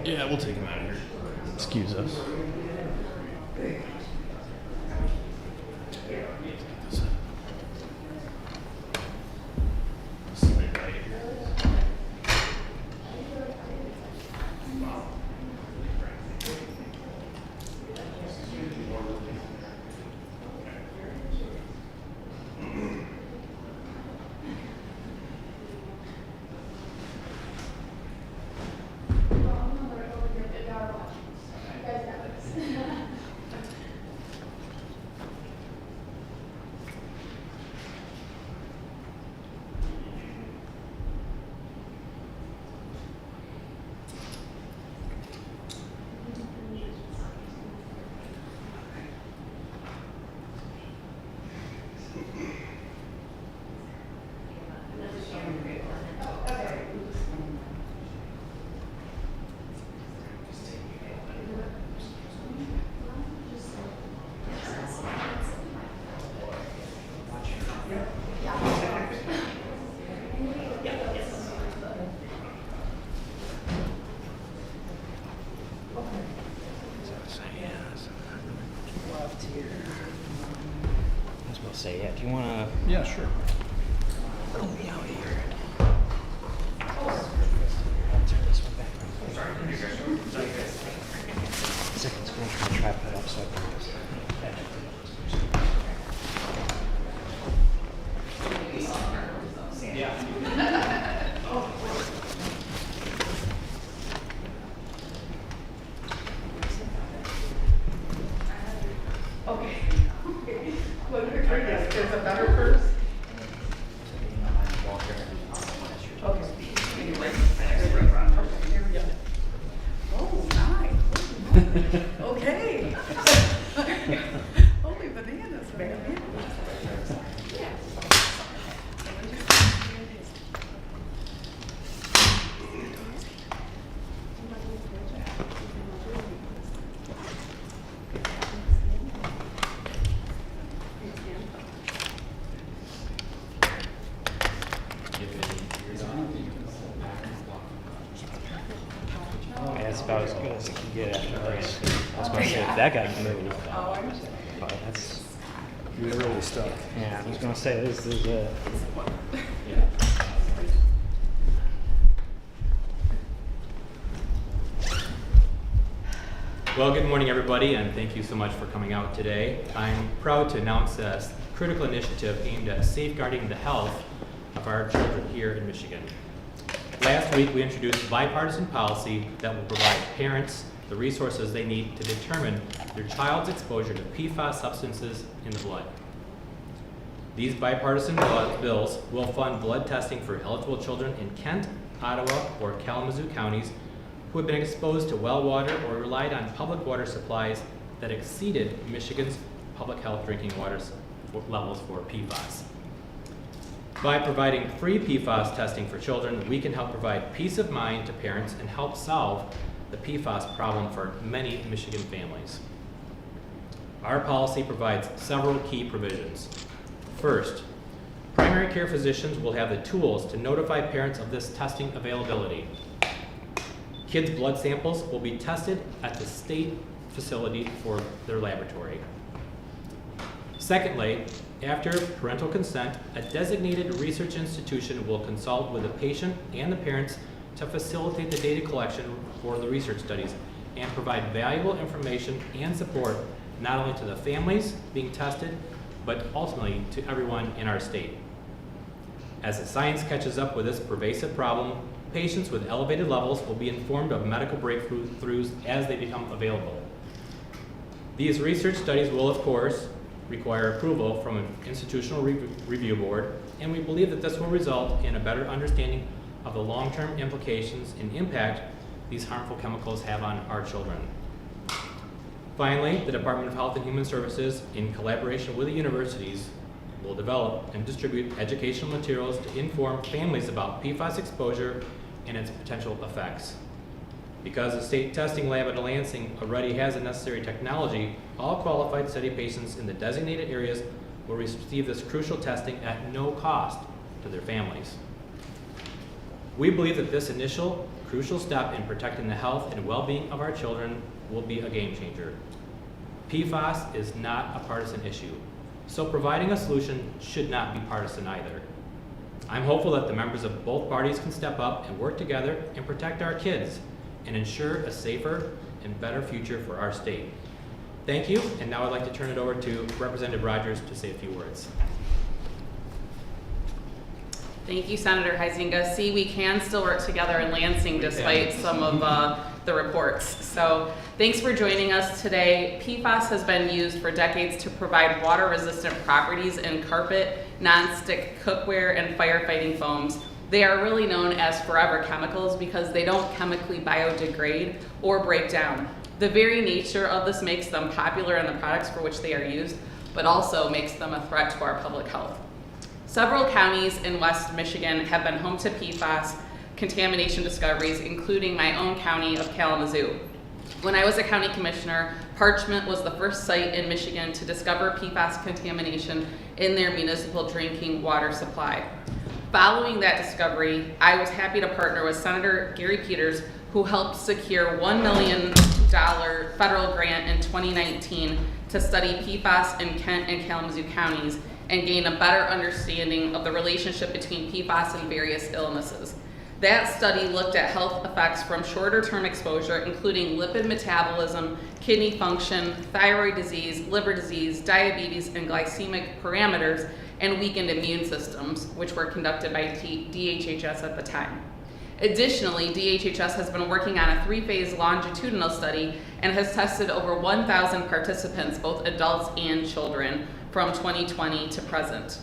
Yeah, we'll take him out of here. Excuse us. say. Yeah, do you want to Yeah, sure. help me out here? I'll turn this one back. Second, I'm going to try to tripod up so I can do this. There's a better purse. Okay. Oh, nice. Okay. Holy bananas, man. That's about as good as it can get after this. I was going to say, if that guy can move. But that's, You're really stuck. yeah, I was going to say, this is a... Well, good morning, everybody, and thank you so much for coming out today. I'm proud to announce a critical initiative aimed at safeguarding the health of our children here in Michigan. Last week, we introduced bipartisan policy that will provide parents the resources they need to determine their child's exposure to PFAS substances in the blood. These bipartisan bills will fund blood testing for eligible children in Kent, Ottawa, or Kalamazoo counties who have been exposed to well water or relied on public water supplies that exceeded Michigan's public health drinking water levels for PFAS. By providing free PFAS testing for children, we can help provide peace of mind to parents and help solve the PFAS problem for many Michigan families. Our policy provides several key provisions. First, primary care physicians will have the tools to notify parents of this testing availability. Kids' blood samples will be tested at the state facility for their laboratory. Secondly, after parental consent, a designated research institution will consult with the patient and the parents to facilitate the data collection for the research studies and provide valuable information and support not only to the families being tested, but ultimately to everyone in our state. As the science catches up with this pervasive problem, patients with elevated levels will be informed of medical breakthroughs as they become available. These research studies will, of course, require approval from an institutional review board, and we believe that this will result in a better understanding of the long-term implications and impact these harmful chemicals have on our children. Finally, the Department of Health and Human Services, in collaboration with the universities, will develop and distribute educational materials to inform families about PFAS exposure and its potential effects. Because the state testing lab at Lansing already has the necessary technology, all qualified study patients in the designated areas will receive this crucial testing at no cost to their families. We believe that this initial crucial step in protecting the health and well-being of our children will be a game changer. PFAS is not a partisan issue, so providing a solution should not be partisan either. I'm hopeful that the members of both parties can step up and work together and protect our kids and ensure a safer and better future for our state. Thank you, and now I'd like to turn it over to Representative Rogers to say a few words. Thank you, Senator Huizenga. See, we can still work together in Lansing despite some of the reports. So thanks for joining us today. PFAS has been used for decades to provide water-resistant properties in carpet, non-stick cookware, and firefighting foams. They are really known as forever chemicals because they don't chemically biodegrade or break down. The very nature of this makes them popular in the products for which they are used, but also makes them a threat to our public health. Several counties in West Michigan have been home to PFAS contamination discoveries, including my own county of Kalamazoo. When I was a county commissioner, Parchment was the first site in Michigan to discover PFAS contamination in their municipal drinking water supply. Following that discovery, I was happy to partner with Senator Gary Peters, who helped secure $1 million federal grant in 2019 to study PFAS in Kent and Kalamazoo counties and gain a better understanding of the relationship between PFAS and various illnesses. That study looked at health effects from shorter term exposure, including lipid metabolism, kidney function, thyroid disease, liver disease, diabetes, and glycemic parameters, and weakened immune systems, which were conducted by DHHS at the time. Additionally, DHHS has been working on a 3-phase longitudinal study and has tested over 1,000 participants, both adults and children, from 2020 to present.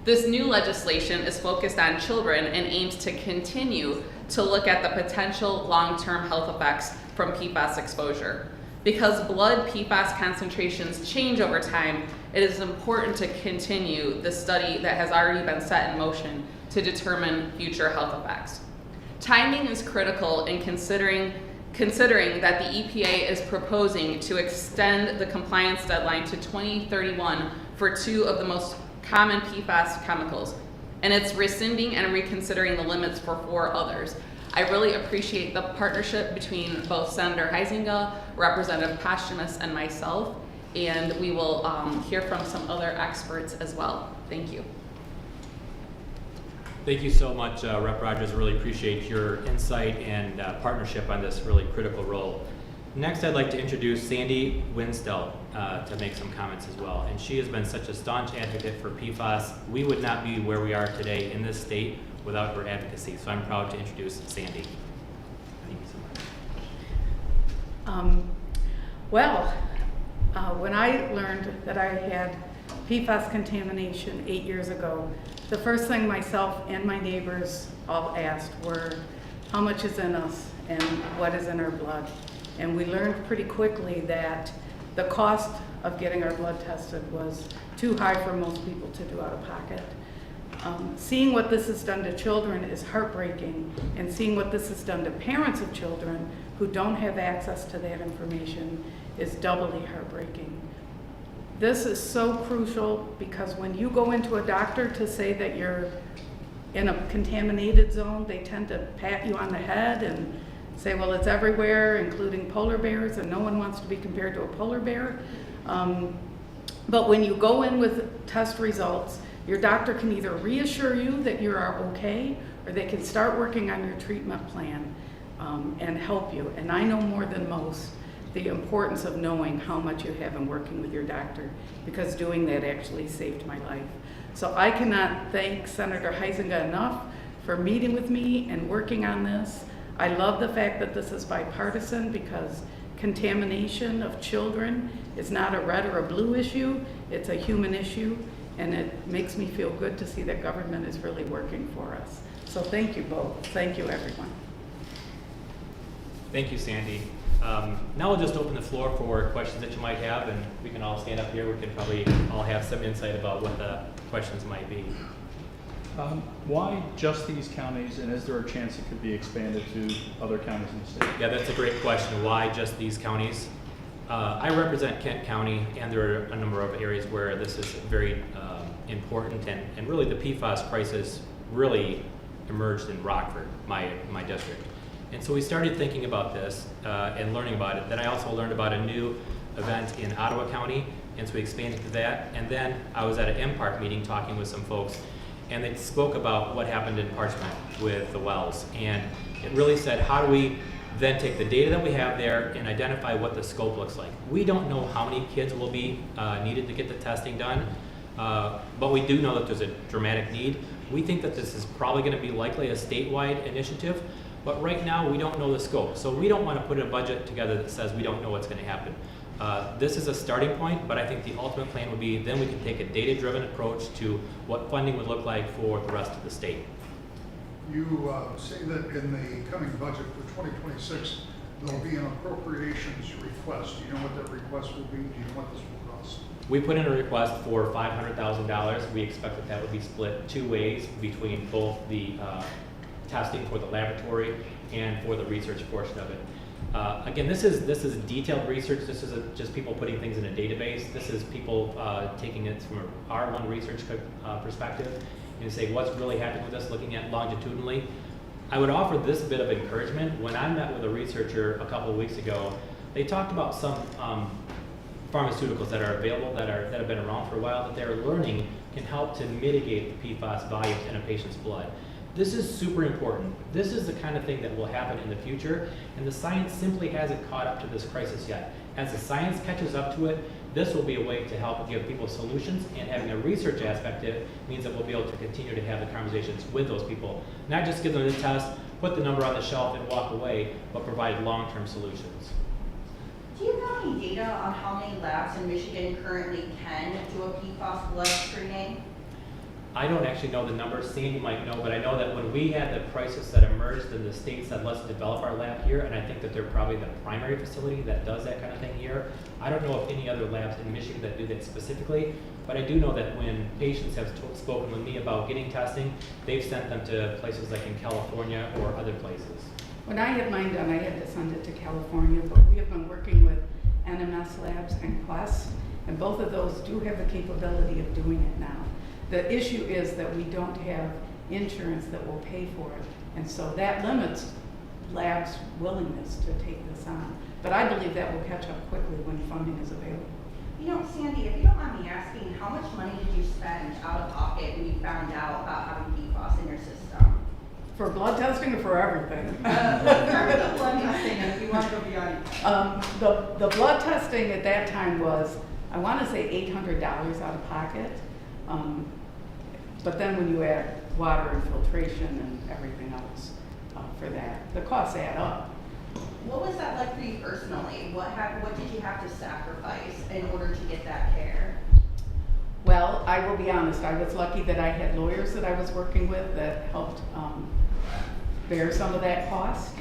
This new legislation is focused on children and aims to continue to look at the potential long-term health effects from PFAS exposure. Because blood PFAS concentrations change over time, it is important to continue the study that has already been set in motion to determine future health effects. Timing is critical in considering that the EPA is proposing to extend the compliance deadline to 2031 for 2 of the most common PFAS chemicals, and it's rescinding and reconsidering the limits for 4 others. I really appreciate the partnership between both Senator Huizenga, Representative Posthumus, and myself, and we will hear from some other experts as well. Thank you. Thank you so much, Rep. Rogers. Really appreciate your insight and partnership on this really critical role. Next, I'd like to introduce Sandy Winstell to make some comments as well. And she has been such a staunch advocate for PFAS. We would not be where we are today in this state without her advocacy. So I'm proud to introduce Sandy. Thank you so much. When I learned that I had PFAS contamination 8 years ago, the first thing myself and my neighbors all asked were, how much is in us and what is in our blood? And we learned pretty quickly that the cost of getting our blood tested was too high for most people to do out of pocket. Seeing what this has done to children is heartbreaking, and seeing what this has done to parents of children who don't have access to that information is doubly heartbreaking. This is so crucial because when you go into a doctor to say that you're in a contaminated zone, they tend to pat you on the head and say, well, it's everywhere, including polar bears, and no one wants to be compared to a polar bear. But when you go in with test results, your doctor can either reassure you that you are okay, or they can start working on your treatment plan and help you. And I know more than most the importance of knowing how much you have and working with your doctor, because doing that actually saved my life. So I cannot thank Senator Huizenga enough for meeting with me and working on this. I love the fact that this is bipartisan, because contamination of children is not a red or a blue issue, it's a human issue, and it makes me feel good to see that government is really working for us. So thank you both. Thank you, everyone. Thank you, Sandy. Now we'll just open the floor for questions that you might have, and we can all stand up here. We can probably all have some insight about what the questions might be. Why just these counties, and is there a chance it could be expanded to other counties in the state? Yeah, that's a great question. Why just these counties? I represent Kent County, and there are a number of areas where this is very important, and really the PFAS crisis really emerged in Rockford, my district. And so we started thinking about this and learning about it. Then I also learned about a new event in Ottawa County, and so we expanded to that. And then I was at an MPARC meeting talking with some folks, and they spoke about what happened in Parchment with the wells. And it really said, how do we then take the data that we have there and identify what the scope looks like? We don't know how many kids will be needed to get the testing done, but we do know that there's a dramatic need. We think that this is probably going to be likely a statewide initiative, but right now we don't know the scope. So we don't want to put a budget together that says we don't know what's going to happen. This is a starting point, but I think the ultimate plan would be then we can take a data-driven approach to what funding would look like for the rest of the state. You say that in the coming budget for 2026, there'll be an appropriations request. Do you know what that request will be? Do you know what this will cost? We put in a request for $500,000. We expect that would be split 2 ways between both the testing for the laboratory and for the research portion of it. Again, this is detailed research. This isn't just people putting things in a database. This is people taking it from an R1 research perspective and say what's really happening with us, looking at longitudinally. I would offer this bit of encouragement. When I met with a researcher a couple of weeks ago, they talked about some pharmaceuticals that are available, that have been around for a while, that they're learning can help to mitigate the PFAS volumes in a patient's blood. This is super important. This is the kind of thing that will happen in the future, and the science simply hasn't caught up to this crisis yet. As the science catches up to it, this will be a way to help give people solutions, and having a research aspect to it means that we'll be able to continue to have the conversations with those people. Not just give them the test, put the number on the shelf and walk away, but provide long-term solutions. Do you have any data on how many labs in Michigan currently can do a PFAS blood screening? I don't actually know the numbers. Sandy might know, but I know that when we had the crisis that emerged, then the state said, let's develop our lab here, and I think that they're probably the primary facility that does that kind of thing here. I don't know of any other labs in Michigan that do that specifically, but I do know that when patients have spoken with me about getting testing, they've sent them to places like in California or other places. When I had mine done, I had to send it to California, but we have been working with NMS Labs and Quest, and both of those do have the capability of doing it now. The issue is that we don't have insurance that will pay for it, and so that limits labs' willingness to take this on. But I believe that will catch up quickly when funding is available. You know, Sandy, if you don't mind me asking, how much money did you spend out of pocket when you found out about having PFAS in your system? For blood testing or for everything? Start with the blood testing, and if you want to go beyond. The blood testing at that time was, I want to say $800 out of pocket. But then when you add water and filtration and everything else for that, the costs add up. What was that like for you personally? What did you have to sacrifice in order to get that care? Well, I will be honest, I was lucky that I had lawyers that I was working with that helped bear some of that cost.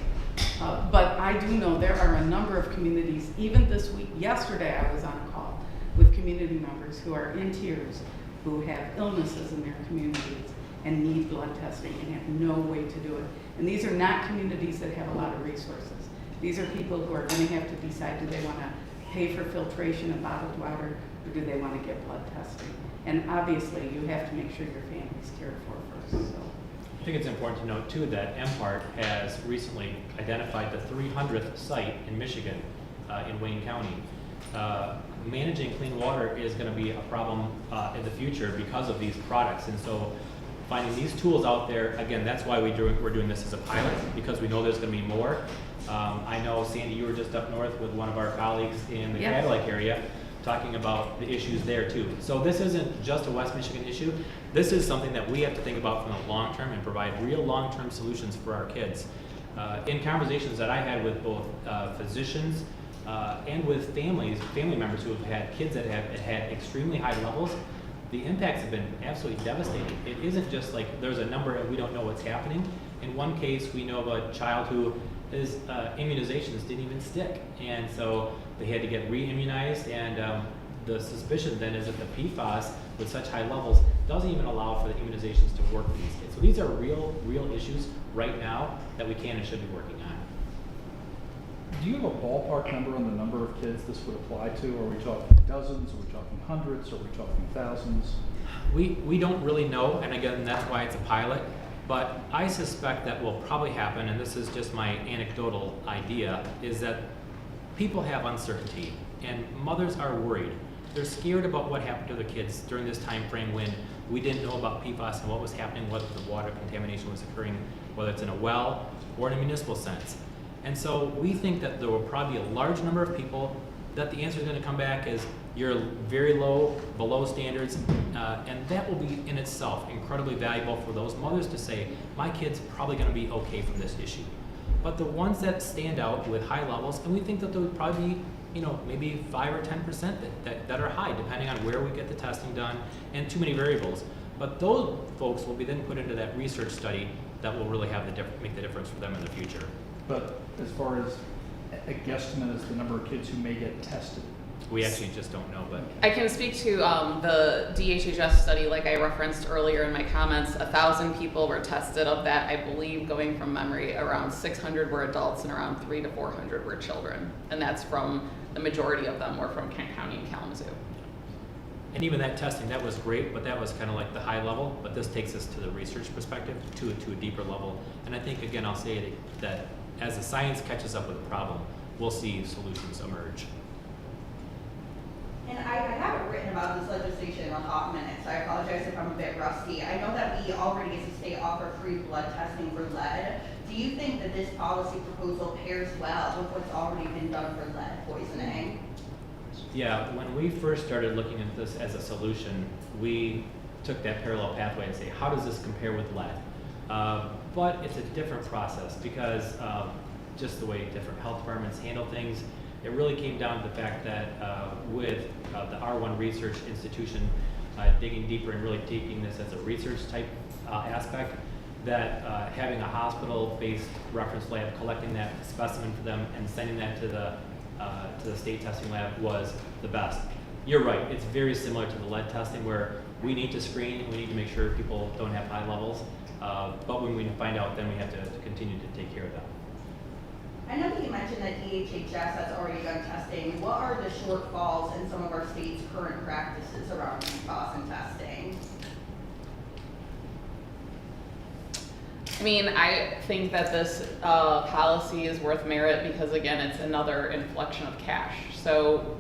But I do know there are a number of communities, even this week, yesterday I was on a call with community members who are in tears, who have illnesses in their communities and need blood testing and have no way to do it. And these are not communities that have a lot of resources. These are people who are going to have to decide, do they want to pay for filtration and bottled water, or do they want to get blood testing? And obviously, you have to make sure your family's cared for first. So. I think it's important to note too that MPART has recently identified the 300th site in Michigan, in Wayne County. Managing clean water is going to be a problem in the future because of these products, and so finding these tools out there, again, that's why we're doing this as a pilot, because we know there's going to be more. I know, Sandy, you were just up north with one of our colleagues in the Cadillac area talking about the issues there too. So this isn't just a West Michigan issue. This is something that we have to think about from the long term and provide real long-term solutions for our kids. In conversations that I had with both physicians and with family members who have had kids that have had extremely high levels, the impacts have been absolutely devastating. It isn't just like there's a number and we don't know what's happening. In one case, we know of a child who his immunizations didn't even stick, and so they had to get re-immunized, and the suspicion then is that the PFAS with such high levels doesn't even allow for the immunizations to work for these kids. So these are real issues right now that we can and should be working on. Do you have a ballpark number on the number of kids this would apply to? Are we talking dozens? Are we talking hundreds? Are we talking thousands? We don't really know, and again, that's why it's a pilot. But I suspect that will probably happen, and this is just my anecdotal idea, is that people have uncertainty, and mothers are worried. They're scared about what happened to their kids during this time frame when we didn't know about PFAS and what was happening, whether the water contamination was occurring, whether it's in a well or in a municipal sense. And so we think that there will probably be a large number of people that the answer is going to come back as you're very low, below standards, and that will be in itself incredibly valuable for those mothers to say, my kid's probably going to be okay from this issue. But the ones that stand out with high levels, and we think that there would probably be, maybe 5 or 10% that are high, depending on where we get the testing done, and too many variables. But those folks will be then put into that research study that will really have make the difference for them in the future. But as far as a guesstimate as the number of kids who may get tested, we actually just don't know, but I can speak to the DHHS study, like I referenced earlier in my comments. 1,000 people were tested. Of that, I believe, going from memory, around 600 were adults and around 300 to 400 were children. And that's from, the majority of them were from Kent County and Kalamazoo. and even that testing, that was great, but that was kind of like the high level. But this takes us to the research perspective, to a deeper level. And I think, again, I'll say that as the science catches up with the problem, we'll see solutions emerge. And I haven't written about this legislation in a hot minute, so I apologize if I'm a bit rusty. I know that we already as a state offer free blood testing for lead. Do you think that this policy proposal pairs well with what's already been done for lead poisoning? Yeah, when we first started looking at this as a solution, we took that parallel pathway and say, how does this compare with lead? But it's a different process because just the way different health departments handle things. It really came down to the fact that with the R1 research institution digging deeper and really taking this as a research type aspect, that having a hospital-based reference lab collecting that specimen for them and sending that to the state testing lab was the best. You're right, it's very similar to the lead testing where we need to screen and we need to make sure people don't have high levels, but when we find out, then we have to continue to take care of them. I know that you mentioned that DHHS has already done testing. What are the shortfalls in some of our state's current practices around PFAS and testing? I mean, I think that this policy is worth merit because, again, it's another inflection of cash. So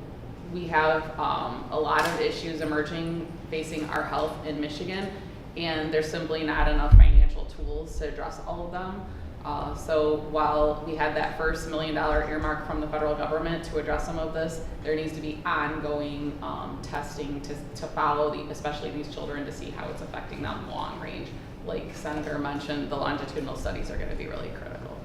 we have a lot of issues emerging facing our health in Michigan, and there's simply not enough financial tools to address all of them. So while we had that first $1 million earmark from the federal government to address some of this, there needs to be ongoing testing to follow, especially these children, to see how it's affecting them long range. Like Senator mentioned, the longitudinal studies are going to be really critical.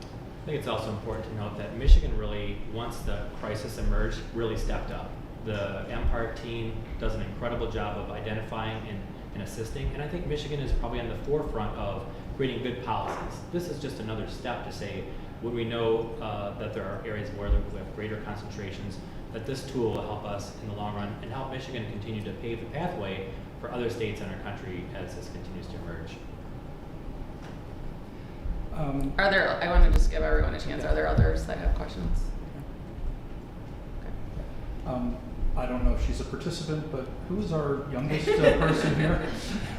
I think it's also important to note that Michigan really, once the crisis emerged, really stepped up. The MPART team does an incredible job of identifying and assisting, and I think Michigan is probably on the forefront of creating good policies. This is just another step to say, when we know that there are areas where we have greater concentrations, that this tool will help us in the long run and help Michigan continue to pave the pathway for other states in our country as this continues to emerge. I want to just give everyone a chance. Are there others that have questions? I don't know if she's a participant, but who's our youngest person here?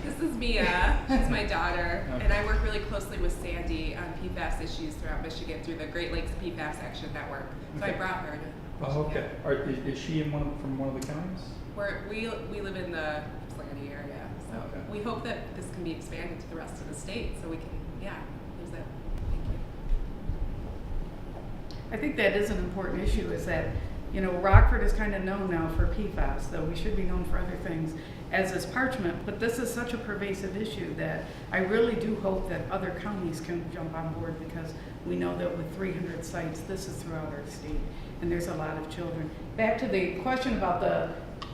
This is Mia. She's my daughter, Okay. and I work really closely with Sandy on PFAS issues throughout Michigan through the Great Lakes PFAS Action Network. So I Okay. brought her to. Oh, okay. Is she from one of the counties? We live in the Ypsilanti area, so Okay. we hope that this can be expanded to the rest of the state, so we can, there's that. Thank you. I think that is an important issue, is that, Rockford is kind of known now for PFAS, though we should be known for other things, as is parchment, but this is such a pervasive issue that I really do hope that other counties can jump on board, because we know that with 300 sites, this is throughout our state, and there's a lot of children. Back to the question about the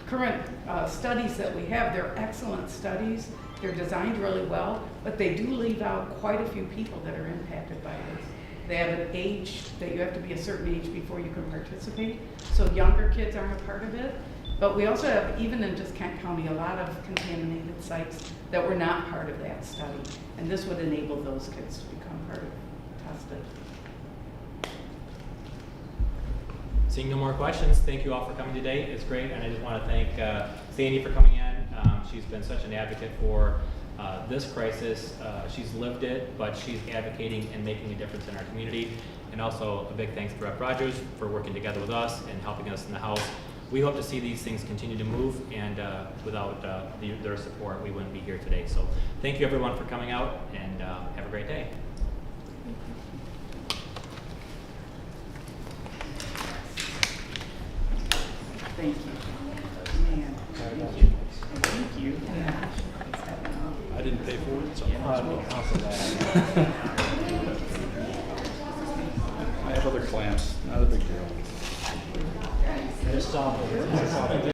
current studies that we have, they're excellent studies, they're designed really well, but they do leave out quite a few people that are impacted by this. They have an age that you have to be a certain age before you can participate, so younger kids aren't a part of it. But we also have, even in just Kent County, a lot of contaminated sites that were not part of that study, and this would enable those kids to become part of tested. Seeing no more questions, thank you all for coming today. It's great, and I just want to thank Sandy for coming in. She's been such an advocate for this crisis. She's lived it, but she's advocating and making a difference in our community. And also a big thanks to Rep. Rogers for working together with us and helping us in the House. We hope to see these things continue to move, and without their support, we wouldn't be here today. So thank you everyone for coming out, and have a great day. Thank you. Man, thank you. Thank you. Yeah. I didn't pay for it, so. I have other clamps, not a big deal.